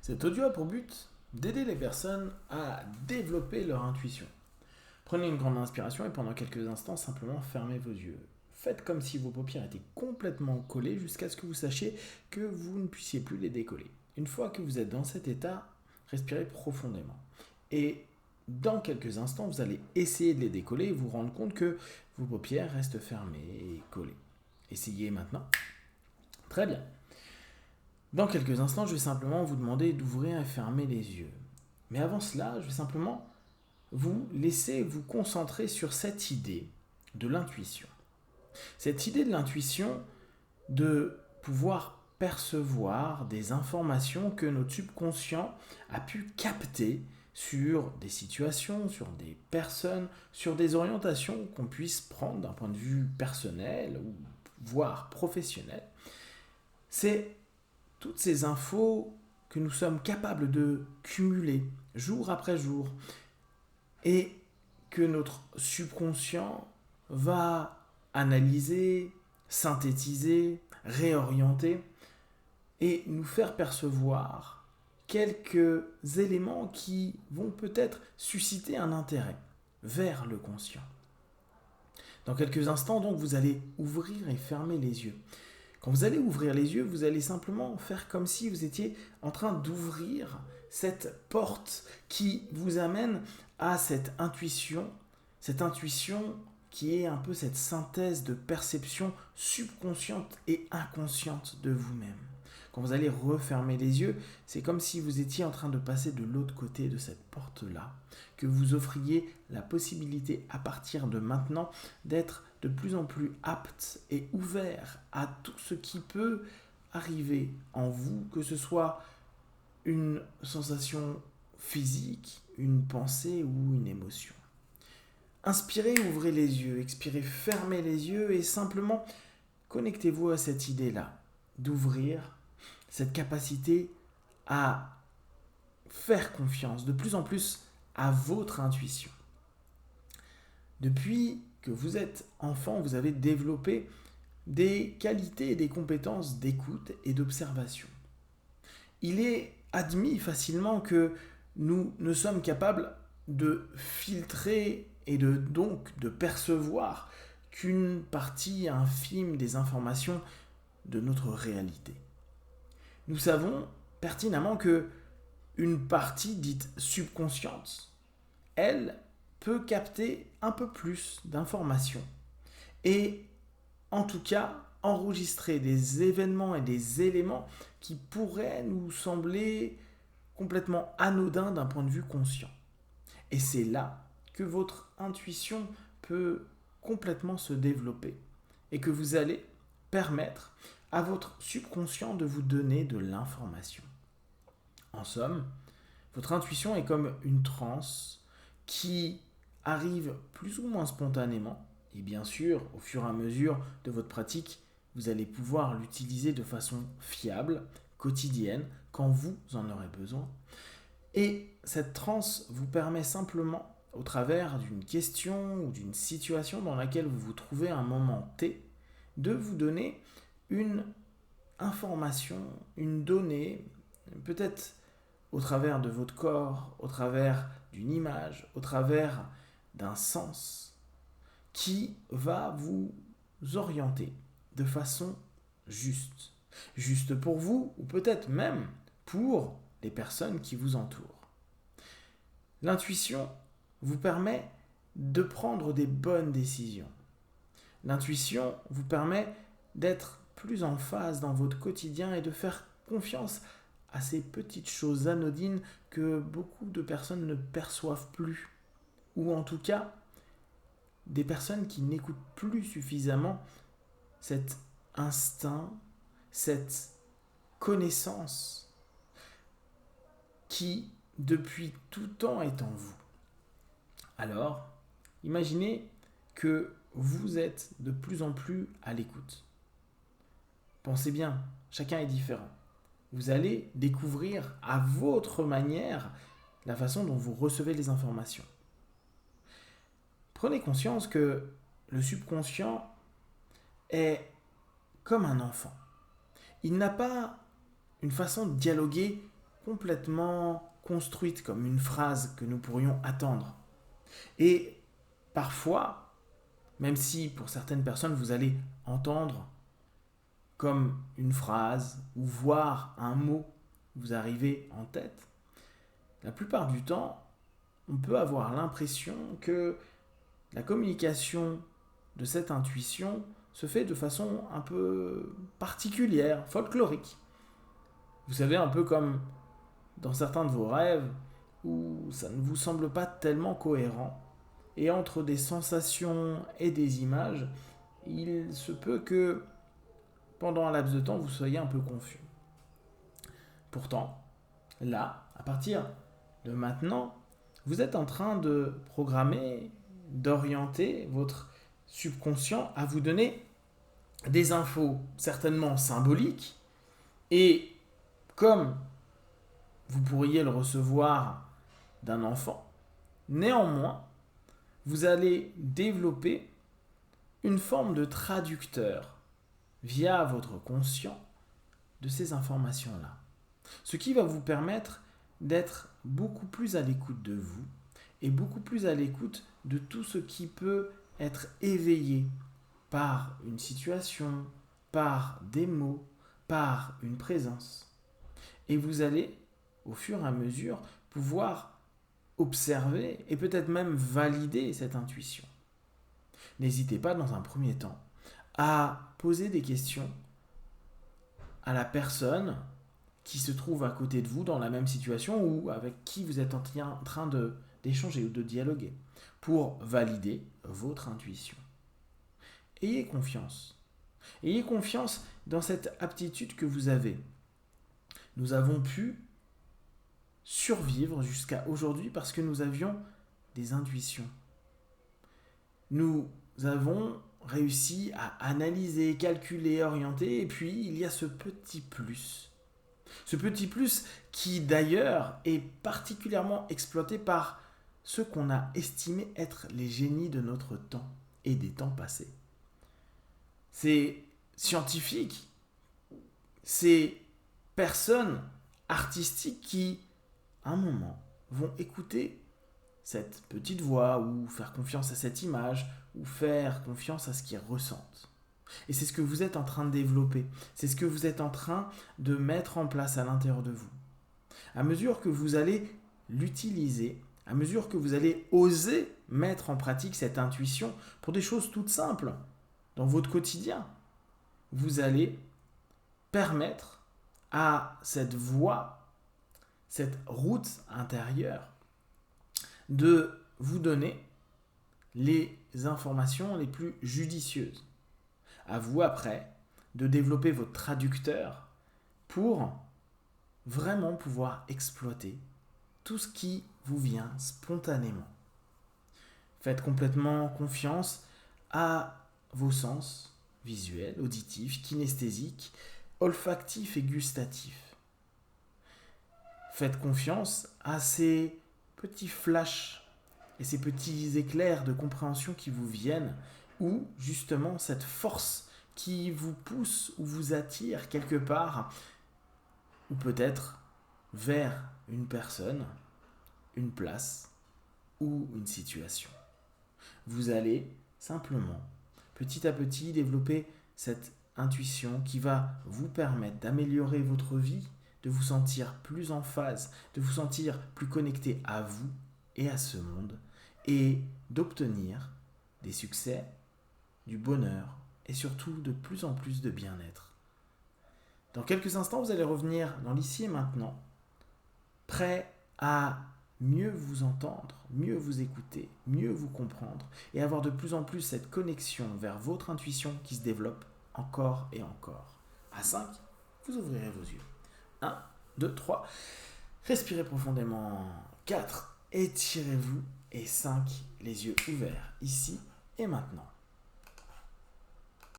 Cet audio a pour but d'aider les personnes à développer leur intuition. Prenez une grande inspiration et pendant quelques instants, simplement fermez vos yeux. Faites comme si vos paupières étaient complètement collées jusqu'à ce que vous sachiez que vous ne puissiez plus les décoller. Une fois que vous êtes dans cet état, respirez profondément. Et dans quelques instants, vous allez essayer de les décoller et vous rendre compte que vos paupières restent fermées et collées. Essayez maintenant. Très bien. Dans quelques instants, je vais simplement vous demander d'ouvrir et fermer les yeux. Mais avant cela, je vais simplement vous laisser vous concentrer sur cette idée de l'intuition. Cette idée de l'intuition de pouvoir percevoir des informations que notre subconscient a pu capter sur des situations, sur des personnes, sur des orientations qu'on puisse prendre d'un point de vue personnel ou voire professionnel. C'est toutes ces infos que nous sommes capables de cumuler jour après jour et que notre subconscient va analyser, synthétiser, réorienter et nous faire percevoir quelques éléments qui vont peut-être susciter un intérêt vers le conscient. Dans quelques instants, donc, vous allez ouvrir et fermer les yeux. Quand vous allez ouvrir les yeux, vous allez simplement faire comme si vous étiez en train d'ouvrir cette porte qui vous amène à cette intuition qui est un peu cette synthèse de perception subconsciente et inconsciente de vous-même. Quand vous allez refermer les yeux, c'est comme si vous étiez en train de passer de l'autre côté de cette porte-là, que vous offriez la possibilité à partir de maintenant d'être de plus en plus apte et ouvert à tout ce qui peut arriver en vous, que ce soit une sensation physique, une pensée ou une émotion. Inspirez, ouvrez les yeux, expirez, fermez les yeux et simplement connectez-vous à cette idée-là, d'ouvrir cette capacité à faire confiance de plus en plus à votre intuition. Depuis que vous êtes enfant, vous avez développé des qualités et des compétences d'écoute et d'observation. Il est admis facilement que nous ne sommes capables de filtrer et donc de percevoir qu'une partie infime des informations de notre réalité. Nous savons pertinemment que une partie dite subconsciente, elle, peut capter un peu plus d'informations et en tout cas enregistrer des événements et des éléments qui pourraient nous sembler complètement anodins d'un point de vue conscient. Et c'est là que votre intuition peut complètement se développer et que vous allez permettre à votre subconscient de vous donner de l'information. En somme, votre intuition est comme une transe qui arrive plus ou moins spontanément. Et bien sûr, au fur et à mesure de votre pratique, vous allez pouvoir l'utiliser de façon fiable, quotidienne, quand vous en aurez besoin. Et cette transe vous permet simplement, au travers d'une question ou d'une situation dans laquelle vous vous trouvez à un moment T, de vous donner une information, une donnée, peut-être au travers de votre corps, au travers d'une image, au travers d'un sens qui va vous orienter de façon juste. Juste pour vous ou peut-être même pour les personnes qui vous entourent. L'intuition vous permet de prendre des bonnes décisions. L'intuition vous permet d'être plus en phase dans votre quotidien et de faire confiance à ces petites choses anodines que beaucoup de personnes ne perçoivent plus. Ou en tout cas, des personnes qui n'écoutent plus suffisamment cet instinct, cette connaissance qui, depuis tout temps, est en vous. Alors, imaginez que vous êtes de plus en plus à l'écoute. Pensez bien, chacun est différent. Vous allez découvrir à votre manière la façon dont vous recevez les informations. Prenez conscience que le subconscient est comme un enfant. Il n'a pas une façon de dialoguer complètement construite comme une phrase que nous pourrions attendre. Et parfois, même si pour certaines personnes vous allez entendre comme une phrase ou voir un mot vous arriver en tête, la plupart du temps, on peut avoir l'impression que la communication de cette intuition se fait de façon un peu particulière, folklorique. Vous savez, un peu comme dans certains de vos rêves où ça ne vous semble pas tellement cohérent. Et entre des sensations et des images, il se peut que pendant un laps de temps, vous soyez un peu confus. Pourtant, là, à partir de maintenant, vous êtes en train de programmer, d'orienter votre subconscient à vous donner des infos certainement symboliques et comme vous pourriez le recevoir d'un enfant, néanmoins, vous allez développer une forme de traducteur via votre conscient de ces informations-là. Ce qui va vous permettre d'être beaucoup plus à l'écoute de vous et beaucoup plus à l'écoute de tout ce qui peut être éveillé par une situation, par des mots, par une présence. Et vous allez, au fur et à mesure, pouvoir observer et peut-être même valider cette intuition. N'hésitez pas dans un premier temps à poser des questions à la personne qui se trouve à côté de vous dans la même situation ou avec qui vous êtes en train d'échanger ou de dialoguer pour valider votre intuition. Ayez confiance. Ayez confiance dans cette aptitude que vous avez. Nous avons pu survivre jusqu'à aujourd'hui parce que nous avions des intuitions. Nous avons réussi à analyser, calculer, orienter, et puis il y a ce petit plus. Ce petit plus qui d'ailleurs est particulièrement exploité par ceux qu'on a estimé être les génies de notre temps et des temps passés. Ces scientifiques, ces personnes artistiques qui, à un moment, vont écouter cette petite voix ou faire confiance à cette image ou faire confiance à ce qu'ils ressentent. Et c'est ce que vous êtes en train de développer, c'est ce que vous êtes en train de mettre en place à l'intérieur de vous. À mesure que vous allez l'utiliser, à mesure que vous allez oser mettre en pratique cette intuition pour des choses toutes simples dans votre quotidien, vous allez permettre à cette voix, cette route intérieure, de vous donner les informations les plus judicieuses. À vous après de développer votre traducteur pour vraiment pouvoir exploiter tout ce qui vous vient spontanément. Faites complètement confiance à vos sens visuels, auditifs, kinesthésiques, olfactifs et gustatifs. Faites confiance à ces petits flashs et ces petits éclairs de compréhension qui vous viennent ou justement cette force qui vous pousse ou vous attire quelque part ou peut-être vers une personne, une place ou une situation. Vous allez simplement, petit à petit, développer cette intuition qui va vous permettre d'améliorer votre vie, de vous sentir plus en phase, de vous sentir plus connecté à vous et à ce monde et d'obtenir des succès, du bonheur et surtout de plus en plus de bien-être. Dans quelques instants, vous allez revenir dans l'ici et maintenant, prêt à mieux vous entendre, mieux vous écouter, mieux vous comprendre et avoir de plus en plus cette connexion vers votre intuition qui se développe encore et encore. À 5, vous ouvrirez vos yeux. 1, 2, 3. Respirez profondément. 4, étirez-vous. Et 5, les yeux ouverts, ici et maintenant.